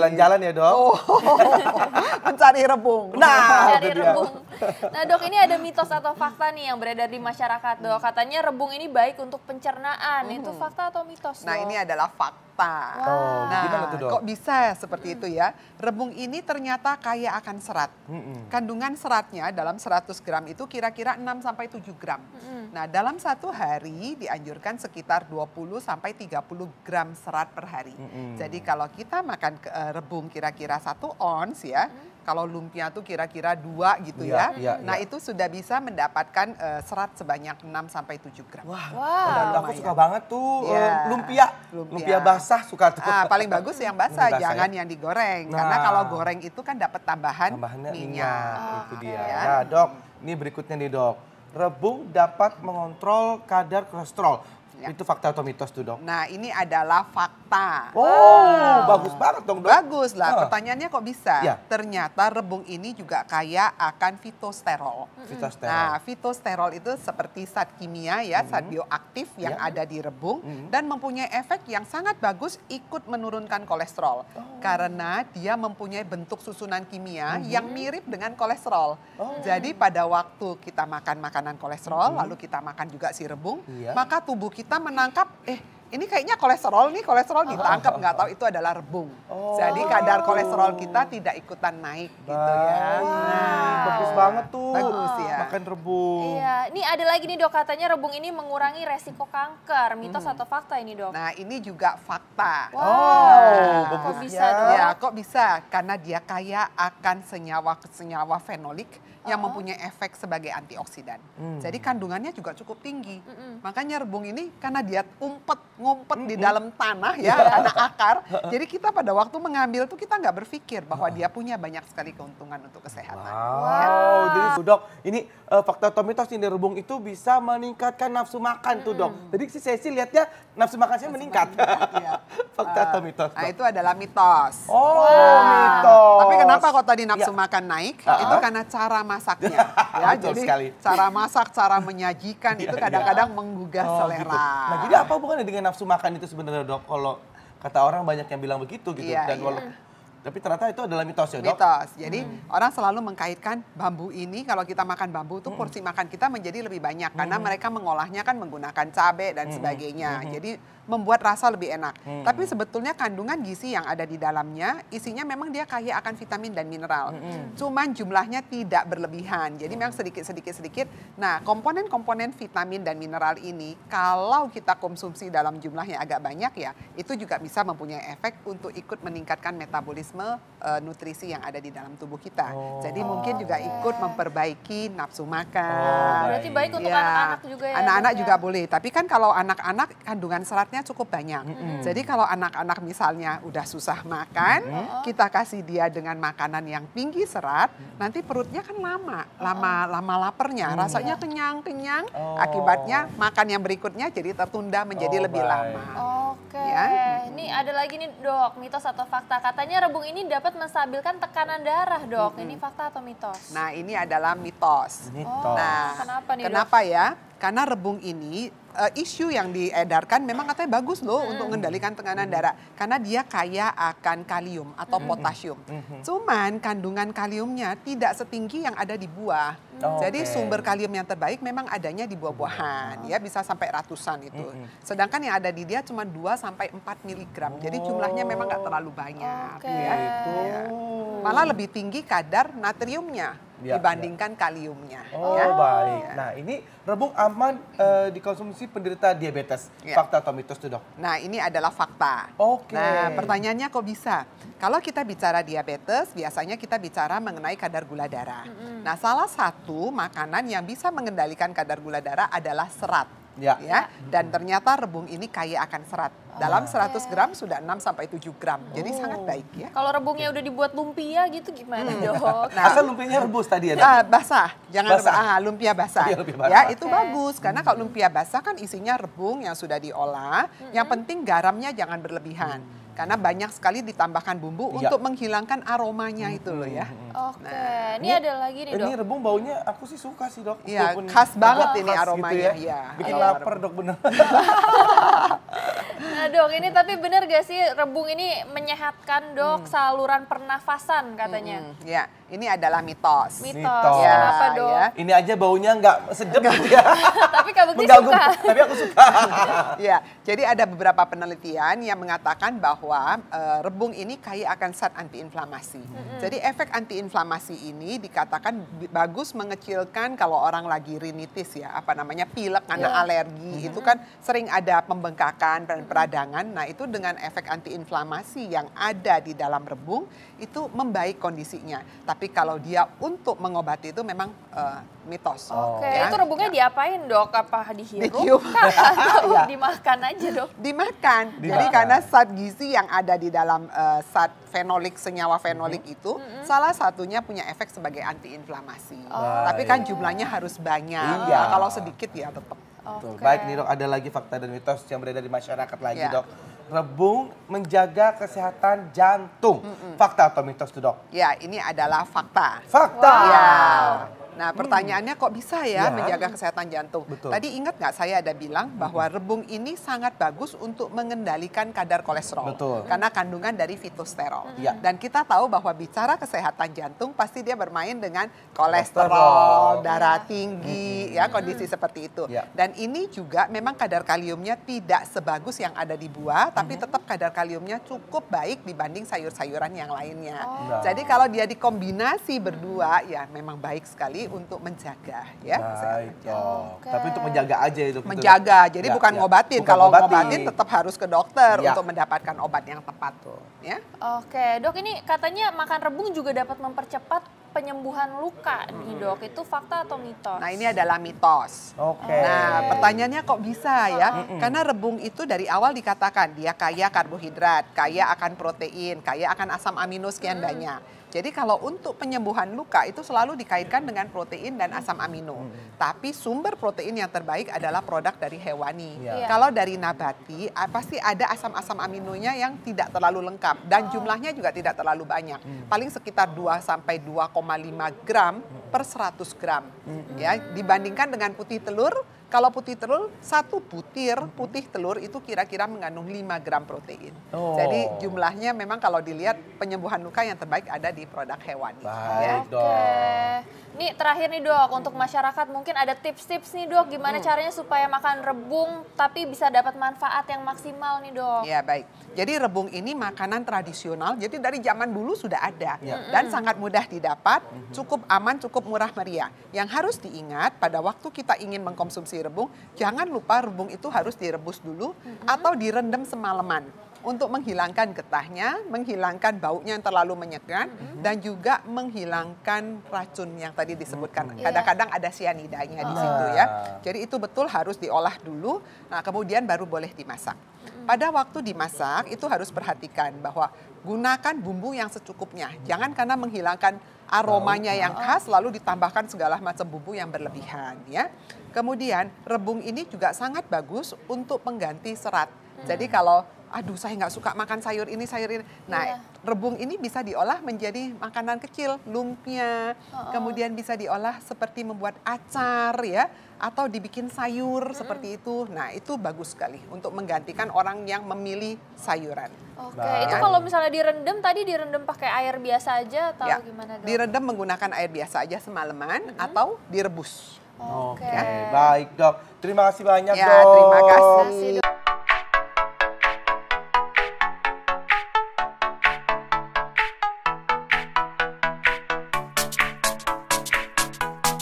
jalan-jalan ya dok. Oh, mencari rebung. Nah, Cari itu dia. rebung. Nah dok, ini ada mitos atau fakta nih yang beredar di masyarakat dok. Katanya rebung ini baik untuk pencernaan. Itu fakta atau mitos dok? Nah, ini adalah fakta. Oh, Nah, gimana tuh dok? kok bisa seperti itu ya? Rebung ini ternyata kaya akan serat. Kandungan seratnya dalam 100 gram itu kira-kira 6 sampai 7 gram. Nah, dalam satu hari dianjurkan sekitar 20 sampai 30 gram serat per hari. Jadi kalau kita makan rebung kira-kira 1 ons ya, kalau lumpia tuh kira-kira 2 gitu Iya, ya. iya, Nah, iya. itu sudah bisa mendapatkan serat sebanyak 6 sampai 7 gram. Wah, Wow. aku suka banget tuh Iya. lumpia. Lumpia. Lumpia basah suka tuh. Paling bagus yang basah, Basah jangan ya? yang digoreng. Nah. Karena kalau goreng itu kan dapat tambahan Tambahannya minyak. itu dia. Ya. Nah dok, ini berikutnya nih dok. Rebung dapat mengontrol kadar kolesterol. Ya. Itu fakta atau mitos tuh dok? Nah, ini adalah fakta. Oh, bagus banget dong dok. Bagus lah, Ah. pertanyaannya kok bisa? Ya. Ternyata rebung ini juga kaya akan fitosterol. Fitosterol. Nah, fitosterol itu seperti zat kimia ya, zat bioaktif yang Ya. ada di rebung dan mempunyai efek yang sangat bagus ikut menurunkan kolesterol. Karena dia mempunyai bentuk susunan kimia yang mirip dengan kolesterol. Jadi pada waktu kita makan makanan kolesterol, lalu kita makan juga si rebung, Iya. maka tubuh kita menangkap, ini kayaknya kolesterol nih, kolesterol ditangkap, nggak tahu itu adalah rebung. Jadi kadar kolesterol kita tidak ikutan naik gitu ya. Baik. Bagus banget tuh. Bagus ya. Makan rebung. Iya, ini ada lagi nih dok, katanya rebung ini mengurangi resiko kanker. Mitos atau fakta ini dok? Nah, ini juga fakta. bagus kok bisa ya. dok? Ya, kok bisa? Karena dia kaya akan senyawa fenolik yang mempunyai efek sebagai antioksidan. Jadi kandungannya juga cukup tinggi. Makanya rebung ini karena dia ngumpet di dalam tanah ya, karena akar. Jadi kita pada waktu mengambil tuh kita nggak berpikir bahwa dia punya banyak sekali keuntungan untuk kesehatan. Wow, jadi tuh, dok, ini fakta atau mitos ini rebung itu bisa meningkatkan nafsu makan tuh dok. Jadi si Sesi lihatnya nafsu makan saya meningkat. Iya. Fakta atau mitos Nah, dok? itu adalah mitos. Oh, mitos. Tapi kenapa kok tadi nafsu Ya. makan naik? Itu karena cara masaknya. Ya, Betul jadi sekali. cara masak, cara menyajikan itu kadang-kadang menggugah Oh, selera. gitu. Nah, jadi apa hubungannya dengan nafsu makan itu sebenarnya dok? Kalau kata orang banyak yang bilang begitu gitu. Iya, Dan iya. tapi ternyata itu adalah mitos ya dok? Mitos. Jadi orang selalu mengkaitkan bambu ini, kalau kita makan bambu itu porsi makan kita menjadi lebih banyak. Karena mereka mengolahnya kan menggunakan cabai dan sebagainya. Jadi membuat rasa lebih enak. Tapi sebetulnya kandungan gizi yang ada di dalamnya, isinya memang dia kaya akan vitamin dan mineral. Cuman jumlahnya tidak berlebihan. Jadi memang sedikit. Nah, komponen-komponen vitamin dan mineral ini, kalau kita konsumsi dalam jumlah yang agak banyak ya, itu juga bisa mempunyai efek untuk ikut meningkatkan metabolisme nutrisi yang ada di dalam tubuh kita. Jadi mungkin juga ikut memperbaiki nafsu makan. Berarti baik untuk Ya, anak-anak juga ya? anak-anak dok, ya? juga boleh. Tapi kan kalau anak-anak kandungan seratnya cukup banyak. Jadi kalau anak-anak misalnya udah susah makan, kita kasih dia dengan makanan yang tinggi serat, nanti perutnya kan lama laparnya, rasanya kenyang. Akibatnya makan yang berikutnya jadi tertunda menjadi lebih baik. lama. Oke, Ya. ini ada lagi nih dok, mitos atau fakta. Katanya rebung ini dapat menstabilkan tekanan darah dok. Ini fakta atau mitos? Nah, ini adalah mitos. Mitos. Nah, kenapa nih, Dok? kenapa ya? Karena rebung ini isu yang diedarkan memang katanya bagus loh untuk mengendalikan tekanan darah. Karena dia kaya akan kalium atau potasium. Cuman kandungan kaliumnya tidak setinggi yang ada di buah. Jadi Oke. sumber kalium yang terbaik memang adanya di buah-buahan. Ya bisa sampai ratusan itu. Sedangkan yang ada di dia cuma 2 sampai 4 miligram. Jadi jumlahnya memang nggak terlalu banyak. Oke. Ya. Itu. Malah lebih tinggi kadar natriumnya Ya, dibandingkan kaliumnya. Oh ya. baik. Nah ini rebung aman dikonsumsi penderita diabetes. Ya. Fakta atau mitos tuh dok? Nah, ini adalah fakta. Oke. Nah, pertanyaannya kok bisa? Kalau kita bicara diabetes, biasanya kita bicara mengenai kadar gula darah. Nah, salah satu makanan yang bisa mengendalikan kadar gula darah adalah serat. Ya. Dan ternyata rebung ini kaya akan serat. Dalam 100 gram sudah 6 sampai 7 gram. Jadi sangat baik ya. Kalau rebungnya udah dibuat lumpia gitu gimana dok? Asal lumpianya rebus tadi ya dok? Basah, jangan Basah. lumpia basah. Iya, lumpia basah. Ya, itu bagus karena kalau lumpia basah kan isinya rebung yang sudah diolah. Yang penting garamnya jangan berlebihan. Karena banyak sekali ditambahkan bumbu Iya. untuk menghilangkan aromanya itu loh ya. Oke, ini ada lagi nih dok. Ini rebung baunya aku sih suka sih dok. Iya, Walaupun khas banget agak ini khas aromanya, Gitu iya. Bikin Aroma lapar dok bener. Nah dok, ini tapi benar gak sih rebung ini menyehatkan dok saluran pernafasan katanya? Ya, ini adalah mitos. Mitos, Ya, kenapa dok? ya. Ini aja baunya nggak sedap gitu ya. Tapi Kak Bekti Mengganggu, suka. tapi aku suka. Ya, jadi ada beberapa penelitian yang mengatakan bahwa rebung ini kaya akan zat antiinflamasi. Jadi efek antiinflamasi ini dikatakan bagus mengecilkan kalau orang lagi rinitis ya, apa namanya pilek karena alergi, itu kan sering ada pembengkakan dan peradangan. Nah, itu dengan efek antiinflamasi yang ada di dalam rebung itu membaik kondisinya. Tapi kalau dia untuk mengobati itu memang mitos. Oke, Ya. itu rebungnya diapain dok? Apa dihirup? Dicium. Kak? Atau Iya. dimakan aja dok? Dimakan. Jadi karena zat gizi yang ada di dalam zat fenolik, senyawa fenolik itu salah satunya punya efek sebagai antiinflamasi. Tapi kan jumlahnya harus banyak. Iya. Nah, kalau sedikit ya tetap. Betul. Oke. Baik nih dok, ada lagi fakta dan mitos yang beredar di masyarakat lagi Ya. dok. Rebung menjaga kesehatan jantung. Fakta atau mitos tuh dok? Ya, ini adalah fakta. Fakta. Ya. Nah, pertanyaannya kok bisa ya Ya. menjaga kesehatan jantung? Betul. Tadi ingat nggak saya ada bilang bahwa rebung ini sangat bagus untuk mengendalikan kadar kolesterol. Betul. Karena kandungan dari fitosterol. Ya. Dan kita tahu bahwa bicara kesehatan jantung pasti dia bermain dengan Kolesterol. kolesterol, darah tinggi, ya kondisi seperti itu. Ya. Dan ini juga memang kadar kaliumnya tidak sebagus yang ada di buah, tapi tetap kadar kaliumnya cukup baik dibanding sayur-sayuran yang lainnya. Oh. Jadi kalau dia dikombinasi berdua, ya memang baik sekali untuk menjaga ya kesehatan Baik jantung. dok. Oke. Tapi untuk menjaga aja itu. Menjaga, jadi bukan ngobatin. Bukan Kalau ngobatin. ngobatin tetap harus ke dokter Ya. untuk mendapatkan obat yang tepat tuh. Ya. Oke, dok ini katanya makan rebung juga dapat mempercepat penyembuhan luka nih dok. Itu fakta atau mitos? Nah, ini adalah mitos. Oke. Nah, pertanyaannya kok bisa ya? Karena rebung itu dari awal dikatakan dia kaya karbohidrat, kaya akan protein, kaya akan asam amino sekian banyak. Jadi kalau untuk penyembuhan luka itu selalu dikaitkan dengan protein dan asam amino. Tapi sumber protein yang terbaik adalah produk dari hewani. Iya. Iya. Kalau dari nabati, pasti ada asam-asam aminonya yang tidak terlalu lengkap dan jumlahnya juga tidak terlalu banyak. Paling sekitar 2 sampai 2,5 gram per 100 gram. Ya, dibandingkan dengan putih telur. Kalau putih telur, 1 butir putih telur itu kira-kira mengandung 5 gram protein. Oh. Jadi jumlahnya memang kalau dilihat penyembuhan luka yang terbaik ada di produk hewani. Ya. Baik dok. Oke. Nih terakhir nih dok, untuk masyarakat mungkin ada tips-tips nih dok, gimana caranya supaya makan rebung tapi bisa dapat manfaat yang maksimal nih dok? Ya baik. Jadi rebung ini makanan tradisional, jadi dari zaman dulu sudah ada dan sangat mudah didapat, cukup aman, cukup murah meriah. Yang harus diingat pada waktu kita ingin mengkonsumsi rebung, jangan lupa rebung itu harus direbus dulu atau direndam semalaman. Untuk menghilangkan getahnya, menghilangkan baunya yang terlalu menyegar, dan juga menghilangkan racun yang tadi disebutkan. Kadang-kadang ada sianidanya di situ ya. Jadi itu betul harus diolah dulu, nah kemudian baru boleh dimasak. Pada waktu dimasak itu harus perhatikan bahwa gunakan bumbu yang secukupnya. Jangan karena menghilangkan aromanya yang khas lalu ditambahkan segala macam bumbu yang berlebihan ya. Kemudian rebung ini juga sangat bagus untuk pengganti serat. Jadi kalau aduh saya nggak suka makan sayur ini, sayur ini. Nah, rebung ini bisa diolah menjadi makanan kecil, lumpia. Kemudian bisa diolah seperti membuat acar ya, atau dibikin sayur seperti itu. Nah, itu bagus sekali untuk menggantikan orang yang memilih sayuran. Oke, Baik. itu kalau misalnya direndam tadi direndam pakai air biasa aja atau Ya, gimana dok? direndam menggunakan air biasa aja semalaman atau direbus. Oke. Oke, baik dok. Terima kasih banyak Ya, dok. terima kasih. Terima kasih, dok.